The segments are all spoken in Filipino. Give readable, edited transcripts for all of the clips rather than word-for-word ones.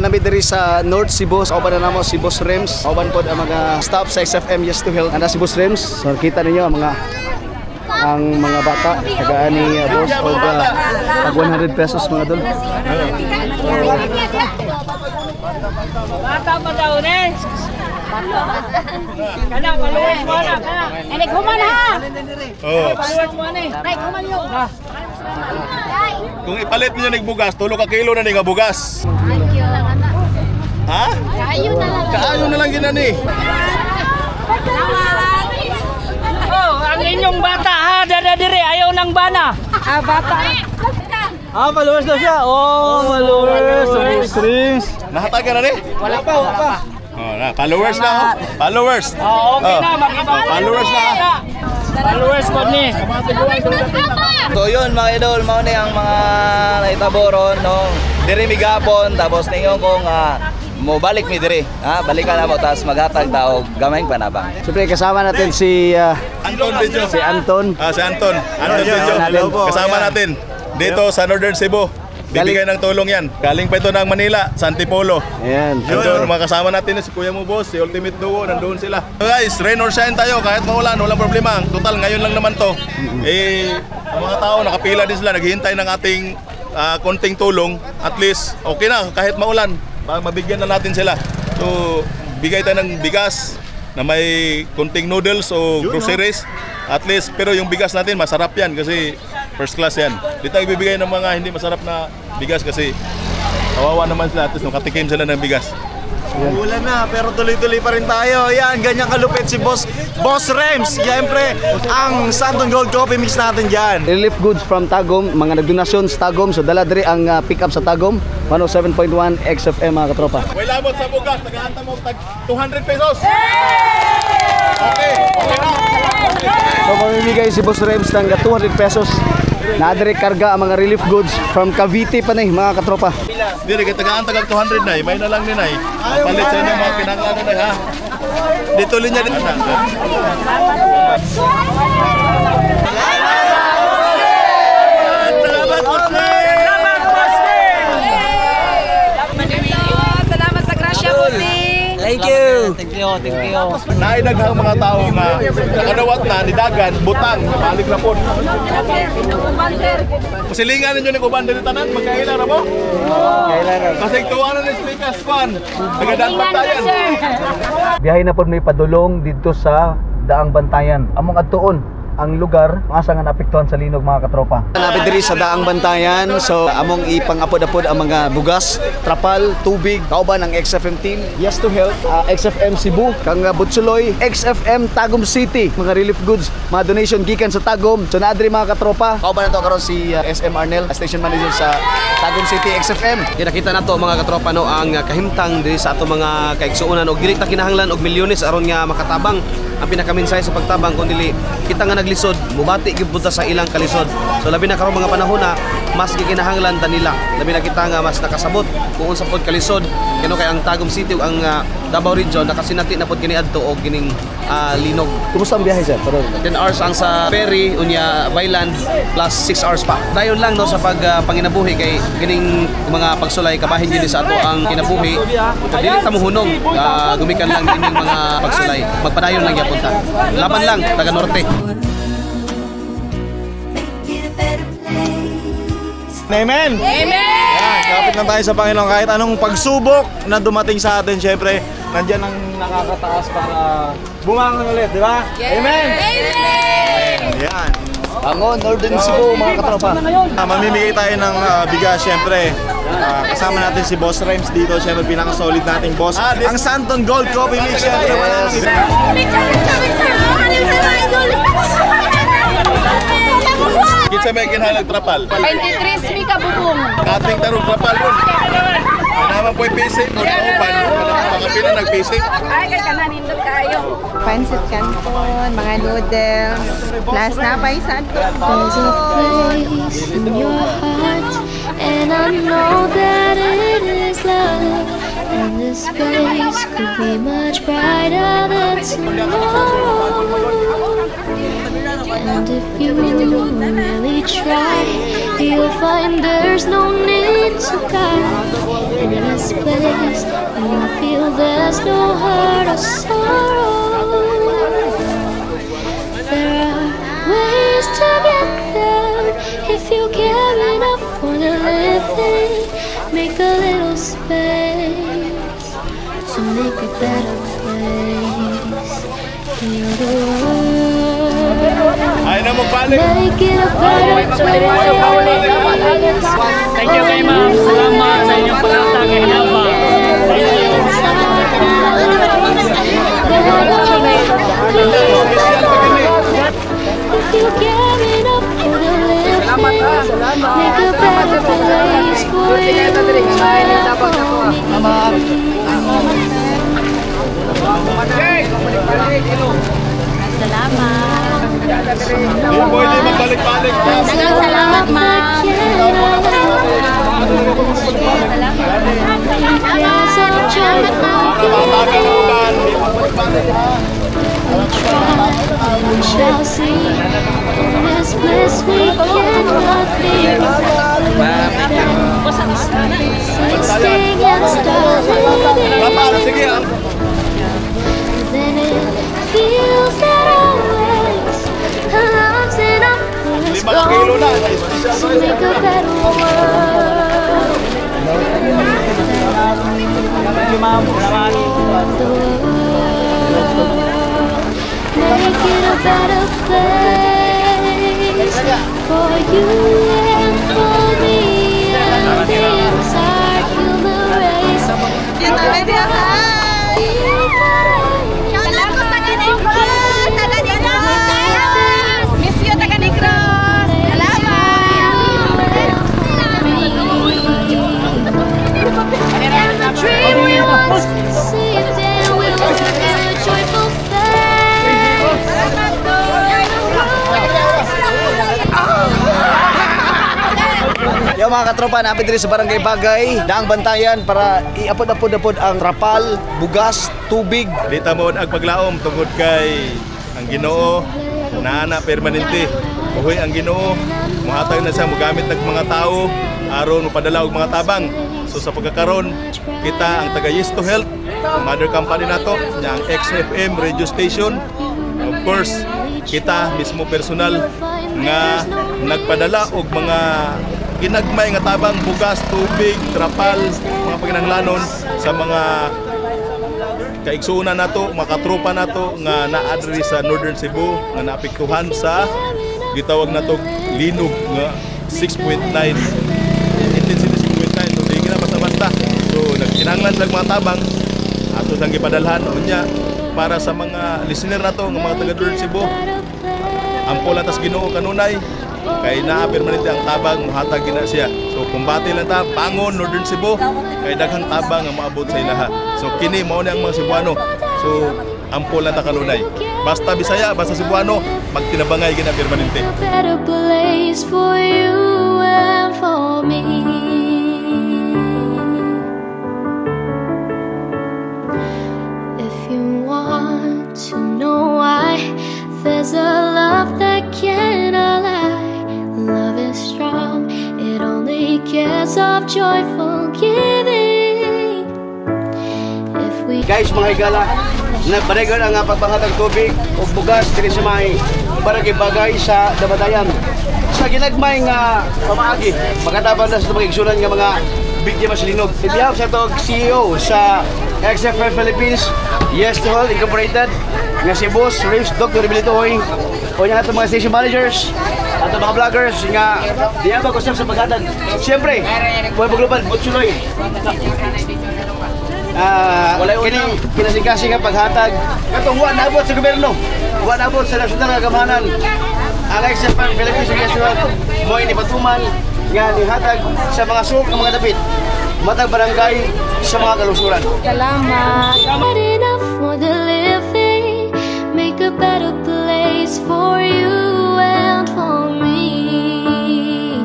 Namin diri sa North Cebu. Kauban na namo si Boss Rems. Kauban po ang mga staff sa XFM Yes to Health. Ana si Boss Rems. So kita ninyo ang mga bata. Tagaan ni Boss o pag 100 pesos mga dol. Bata pa daw ne. Kana maluwas mo na kana. Ene kuman ha. Oh. Maluwas mo ni. Nay kuman yo. Kung ipalit niyo ning bugas, 3 ka kilo na ni nga bugas. Ha? Kaayo na lang ginani. Oh, ang inyong bata ha, dire ayaw nang bana. Ah, bata. Followers daw siya. Oh, followers. Strings. Nahatagan na ni? Wala pa. Oh, na followers na oh. Followers. Oh, okay na, makibang. Followers na. Followers po ni. So yun mga idol, mao ni ang mga naitaboron no. Diri mi gapon tapos ningon kong mo balik mi diri. Balikan na mo tas maghatag daw gamayng panabang. Siyempre kasama natin si Anton Video. Si Anton. Si Anton. Anton Video. Kasama natin dito sa Northern Cebu. Bibigay ng tulong yan. Galing pa ito ng Manila, sa Antipolo. Ayan. Nandun, mga kasama natin si Kuya mo boss, si Ultimate Duo, nandun sila. So guys, rain or shine tayo, kahit maulan, walang problema. Total, ngayon lang naman to. Ang mga tao, nakapila din sila, naghihintay ng ating konting tulong. At least, okay na, kahit maulan, mabigyan na natin sila. So, bigay tayo ng bigas na may konting noodles o groceries. At least, pero yung bigas natin, masarap yan kasi first class yan. Dito tayo ibibigay ng mga hindi masarap na bigas kasi kawawa naman sila. At least, nakatikim sila ng bigas. Ulan na, pero tuloy-tuloy pa rin tayo. Yan, ganyan kalupit si Boss Rems. Siyempre, ang Santon Gold Coffee Mix natin dyan. Relief goods from Tagum, mga nagdonasyon sa Tagum. So dala diri ang pick up sa Tagum. 107.1 XFM mga katropa. May labot sa bugas, tagahanta mo tag 200 pesos. Okay, okay na. So mamimigay si Boss Rems ng 200 pesos. Nadire karga ang mga relief goods from Cavite pa na mga katropa. Dire kita tagahanta kag 200 na, may na lang ni nay. Palit sa inyo mga kinahanglan na ha. Dito linya din. Salamat sa grasya mo si. Thank you. Naidaghang mga tao nga nakadawat na ni dagan butang balik na pod. Silingan ninyo ni kuban diri tanan magkailan ra mo? Kailan Kasi tuwanan ni Slikas fan. Nagadan bantayan. Biyahe na pod may padulong dito sa Daang Bantayan. Among adtuon ang lugar asa nga naapektuhan sa linog mga katropa. Napit diri sa Daang Bantayan. So among ipang-apod-apod ang mga bugas, trapal, tubig, kauban ang XFM team, Yes to Health, XFM Cebu, kang Butsuloy, XFM Tagum City, mga relief goods, mga donation gikan sa Tagum. So naa diri mga katropa. Kauban na to karon si SM Arnel, station manager sa Tagum City XFM. Nakita na to mga katropa no ang kahimtang diri sa ato mga kaigsuonan og dili ta kinahanglan og milyones aron nga makatabang ang pinakaminsay sa pagtabang kundi kita nga naglisod mubati gyud punta sa ilang kalisod. So labi na karon mga panahon na mas gikinahanglan ta nila. Labi na kita nga mas nakasabot kung unsa pod kalisod kano kay ang Tagum City ug ang Davao Region nakasinati na pod kini adto og gining linog. Kumusta ang biyahe sir? 10 hours ang sa ferry unya Bayland plus 6 hours pa. Dayon lang no sa panginabuhi kay kining mga pagsulay kabahin din sa ato ang kinabuhi. Dili ta mohunong gumikan lang kining mga pagsulay. Magpadayon lang gyapon ta. Laban lang taga norte. Amen! Amen! Yan, kapit lang tayo sa Panginoon. Kahit anong pagsubok na dumating sa atin, syempre, nandyan ang nakakataas para bumangon ulit, di ba? Amen! Amen! Yan. Angon, Northern Cebu mga katropa. Mamimigay tayo ng bigas, syempre. Kasama natin si Boss Rems dito, syempre pinaka-solid nating boss. Ang Santon Gold Coffee Mix, syempre. Kinsa may kinahanglan trapal. 23 mi ka bubong. Kating tarong trapal ron. Naman po'y pisik o naupan. Mga pila nag-pisik. Ay, kay kananindot kayo. Pancit canton, mga noodles, plus napay santon. There's a place in your heart, and I know that it is love. And this place could be much brighter than tomorrow. And if you really try, you'll find there's no need to cry. In this place, you feel there's no hurt or sorrow. There are ways to get there if you care enough for the living. Make a little space to make a better place. Heal the world. Ay na magbalik. Make it a better place. Thank you kay ma'am. Salamat sa inyong pagkata kay Hinaba. If you care enough for the living, make a better place for you and for Salamat. Hindi pwede magbalik-balik. Dagang salamat, ma'am. We shall see in this bliss we cannot leave. Sing and start living. Then it feels that always love's enough for us both to make a better world. Make it a better place for you and for me. And it's our human race. Salamat taga Negros! Taga Negros! Miss you taga Negros! And the dream we once conceived in will reveal a joyful face. Yo mga katropa, napit diri sa Barangay Bagay, Daang Bantayan para iapod-apod ang trapal, bugas, tubig. Dita mo ang paglaom tungod kay ang Ginoo naana permanente. Buhay ang Ginoo, muhatag na siya mogamit ng mga tao aron mopadala og mga tabang. So sa pagkakaron, kita ang taga Yes to Health, ang mother company nato, nya ang XFM radio station. Of course, kita mismo personal nga nagpadala og mga ginagmay nga tabang, bugas, tubig, trapal, mga paginahanglanon sa mga kaigsuonan nato, mga katropa nato nga naadri sa Northern Cebu nga naapektuhan sa gitawag nato linog nga 6.9 intensity 6.9. So di na basta-basta. So nagkinahanglan sa mga tabang ato sang gipadalhan unya para sa mga listener nato nga mga taga Northern Cebu. Ampo lang tas Ginoo kanunay kay naa permanente ang tabang muhatag gina siya. So kumbati lang ta Pangon Northern Cebu kay daghang tabang nga maabot sa ilaha. So kini mao ni ang mga Cebuano. So ampo lang ta kanunay. Basta Bisaya, basta Cebuano, magtinabangay gina permanente. A better place for you and for me. If you want to know why, there's a love that cannot lie. Love is strong, it only cares of joyful giving. If we Guys, mga higala, nagparegal ang pagbahatag tubig o bugas diri sa may Barangay Bagay sa Dabatayan. Sa ginagmay nga pamaagi, magkataban na sa magigsunan nga mga biktima sa linog. In behalf sa itong CEO sa XFM Philippines, Yes to Health Incorporated, nga si Boss Rives, Dr. Abilito Hoy, o nga itong mga station managers, at mga vloggers nga diyan ba ko sa paghatag. Siyempre, buhay paglubad, Butsuloy. Kini kinasingkasi nga paghatag katong wa naabot sa gobyerno, wa naabot sa nasyonal nga gamahanan. Ang XFM Philippines mo ini patuman nga nihatag sa mga suok ng mga dapit matag barangay sa mga kalusuran. Salamat. Not enough for the living, make a better place for you and for me.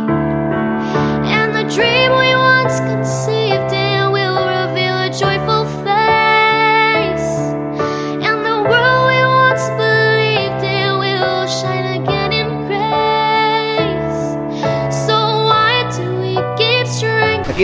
And the dream we once conceived in will reveal a joyful face. And the world we once believed in will shine again.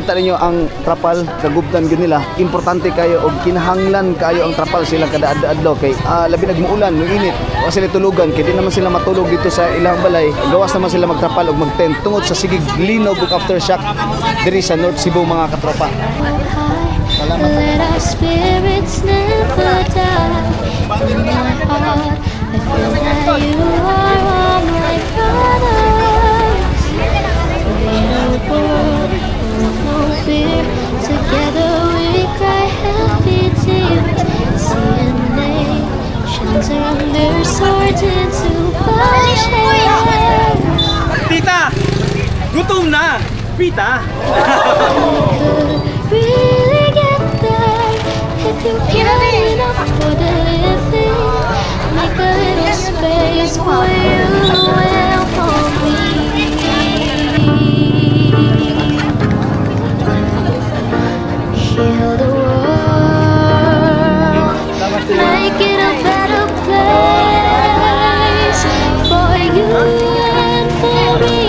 makita ninyo ang trapal kagubtan gyud nila. Importante kayo og kinahanglan kayo ang trapal sila kada adlaw kay labi nagmuulan, init. Wa sila tulugan kay di naman sila matulog dito sa ilang balay. Gawas naman sila magtrapal og mag-tent tungod sa sigig linog ug aftershock diri sa North Cebu mga katropa. Let our spirits never die. In my heart, I feel that you are all my brothers. We no war, no fear. Together we cry happy tears. Seeing nations turn their swords into plowshares. Tita, gutom na. Pita. Really get there if you care enough for the living. Make a little space for you and for me. Heal the world, make it a better place for you and for me.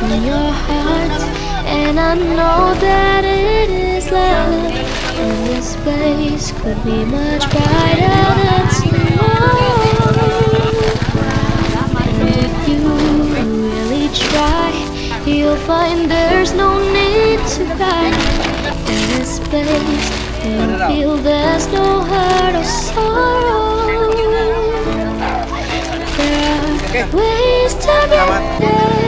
In your heart, and I know that it is love, and this place could be much brighter than tomorrow. And if you really try, you'll find there's no need to cry. In this place, you'll feel there's no hurt or sorrow. There are ways to get there.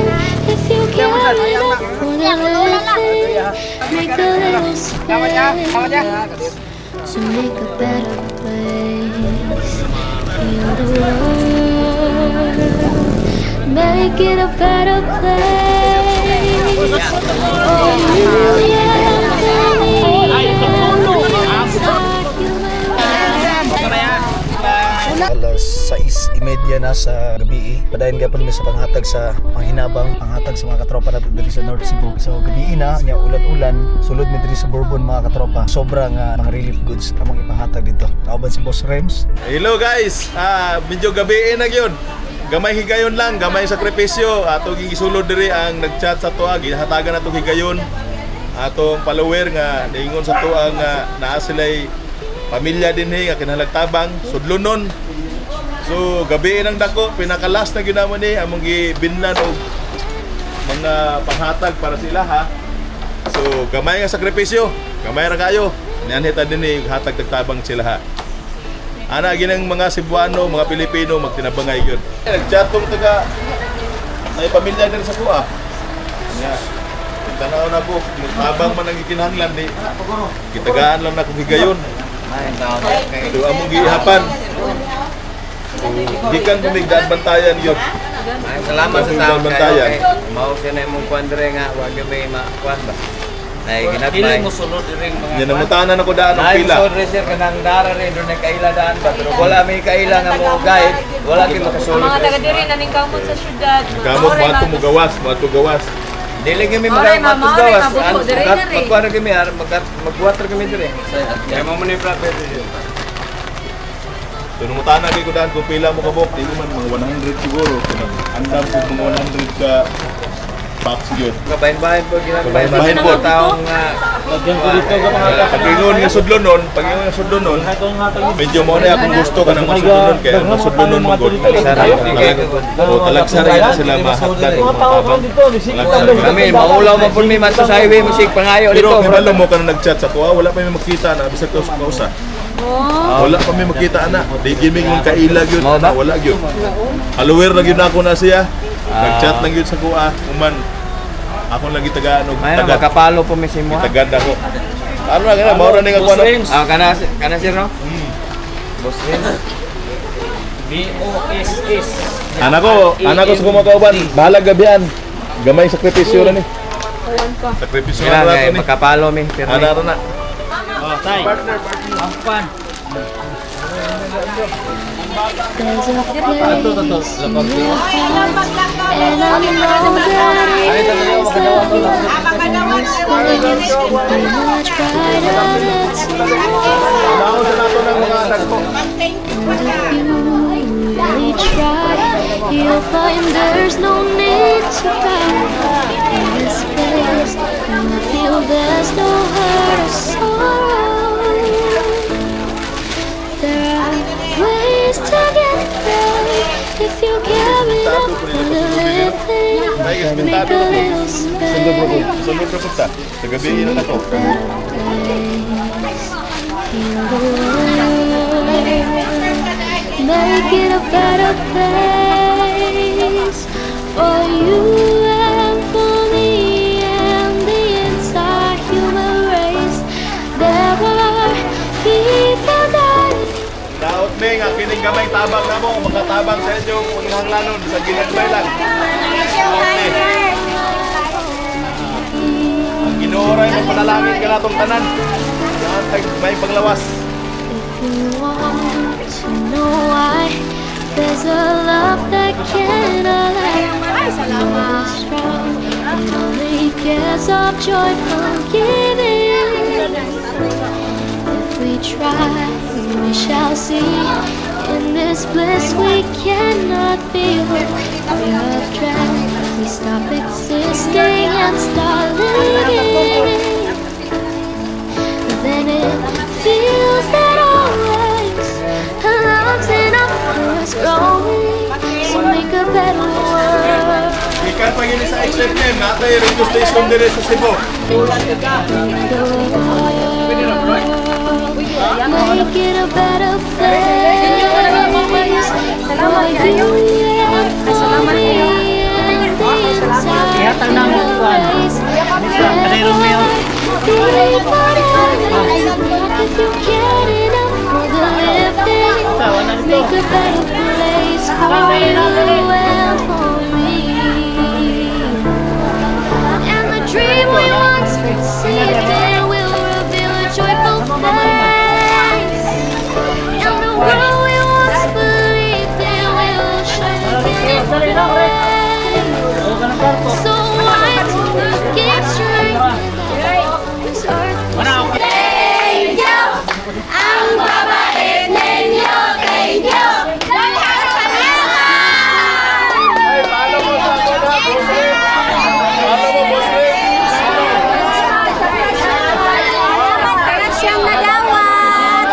If you care enough for the living, make a little space to make a better place. Heal the world, make it a better place. Oh, you and me, Alas 6:30 na sa gabi. Padayon gyapon mi sa panghatag sa panghinabang, panghatag sa mga katropa nato diri sa North Cebu. So gabi na nya ulan-ulan, sulod mi diri sa Bourbon mga katropa. Sobrang mga relief goods among ipahatag dito. Kauban si Boss Rems. Hello guys, medyo gabi na gyud. Gamay higayon lang, gamay sakripisyo. Ato gisulod diri ang nagchat sa tuwa, gihatagan nato higayon. Atong follower nga niingon sa tuwa nga naa sila'y pamilya dinhi nga kinahanglan sudlonon. So gabi nang dako, pinakalas na gyud namon ni among gibinlan og mga panghatag para sila ha. So gamay nga sakripisyo, gamay ra kayo. Nianhita dinhi hatag tagtabang sila ha. Ana ginang mga Cebuano, mga Pilipino magtinabangay gyud. Nagchat tong taga ay pamilya din sa kuha. Yeah. Tanaw na ko, tabang man ang gikinahanglan di. Kitagaan lang na kung higayon. So among giihapan. Gikan pamigdaan bantayan yun. Salamat sa tao bantayan. Mao sila imong kuan dire nga wa gyud makuan ba. Ay ginagmay. Dili mo sulod ring mga. Yan namutanan ako daan ang pila. Ay sulod reser kanang dara rin do na kaila daan ba pero wala may kaila nga mo guide. Wala gyud makasulod. Mga taga diri naning kamot sa syudad. Kamot mato mo gawas. Dili kami magagawas. Magkuha kami magwater kami dire. Kaya mo ni proper dire. So namutanan kay ko daan kung pila mo kabok, di man mga 100 siguro. Andam ko mga 100 ka packs yun. Kabahin-bahin po ginagawa. Kabahin-bahin po. Taong Lagyan ko dito ka mga pag-ingon nga sudlo nun, medyo mo na akong gusto ka ng masudlo nun, kaya masudlo nun mo good. Talagsaray na sila mahakdan. Kami, maulaw mo po may mato sa highway, musik pangayo dito. Pero kaya mo ka na nag-chat sa tuwa, wala pa may makita na, bisag ka sa wala pa may makita na. Di giming mong kailag yun, wala yun. Halower na yun ako na siya. Nag-chat lang yun sa kuha, uman. Ako lagi tagaan og tagad. Makapalo po mi si mo. Tagad ako. Ano na kana maura ning ako ano? Kana sir no? Boss Rems. BOSS. Anak ko sa kumakauban, bahala gabian. Gamay sakripisyo ra ni. Sakripisyo ra ni. Makapalo mi. Ana ra na. Oh, tay. Partner. Ampan. There's a place in your heart, and I know that it is love. This place can be much brighter than and if you really try, you'll find there's no need to cry. In this place, you'll feel there's no hurt or sorrow. There are ways to get there if you give it up for the living. Make a little space. Heal the world. Make it a better place for you and for me and the entire human race. There are people dying. Daot Ming, ang kining gamay tabang na mo, makatabang sa inyo kung hanglanon sa ginagmay lang. Ang ginuoray mo panalangin ka natong tanan. Yan, may paglawas. If you want to know why, there's a love that cannot lie. Strong, it only gets of joy from giving. If we try, we shall see. In this bliss we cannot feel. We have tried, we stop existing and start living. Then it feels that always love's enough for us growing. So make a better world. Ikan pagini sa XFM, natay radio station dire sa Cebu. Make it a better place for you and for me and the entire place. If you get enough for the living, make a better place for you and for me. And the dream we once conceived in will reveal a joyful face. And the world we once believed in will shine again bright. So why do we keep striving this earth? Ang babait ninyo, thank you! Ay, paano mo sa ako na, Bossing? Paano mo, Bossing? Siyang nagawad!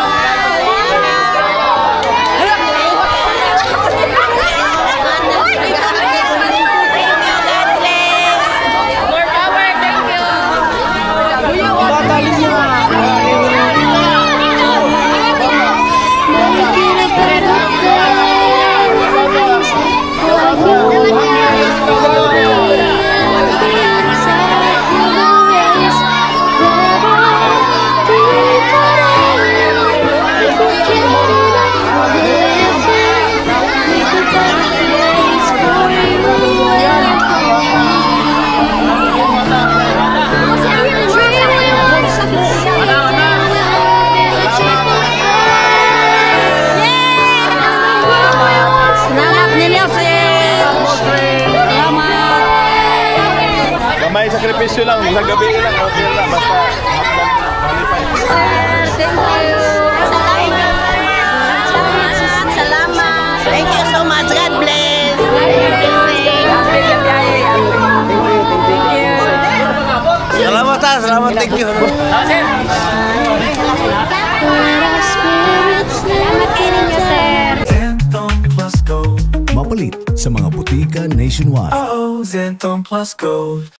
More power, thank you! May sakripisyo lang, sa gabi lang, okay lang, basta malipay. Thank you. Salamat. Thank you so much. God bless. Salamat ha, salamat, thank you. Zenton Plus Gold. Mapalit sa mga butika nationwide. Zenton Plus Gold.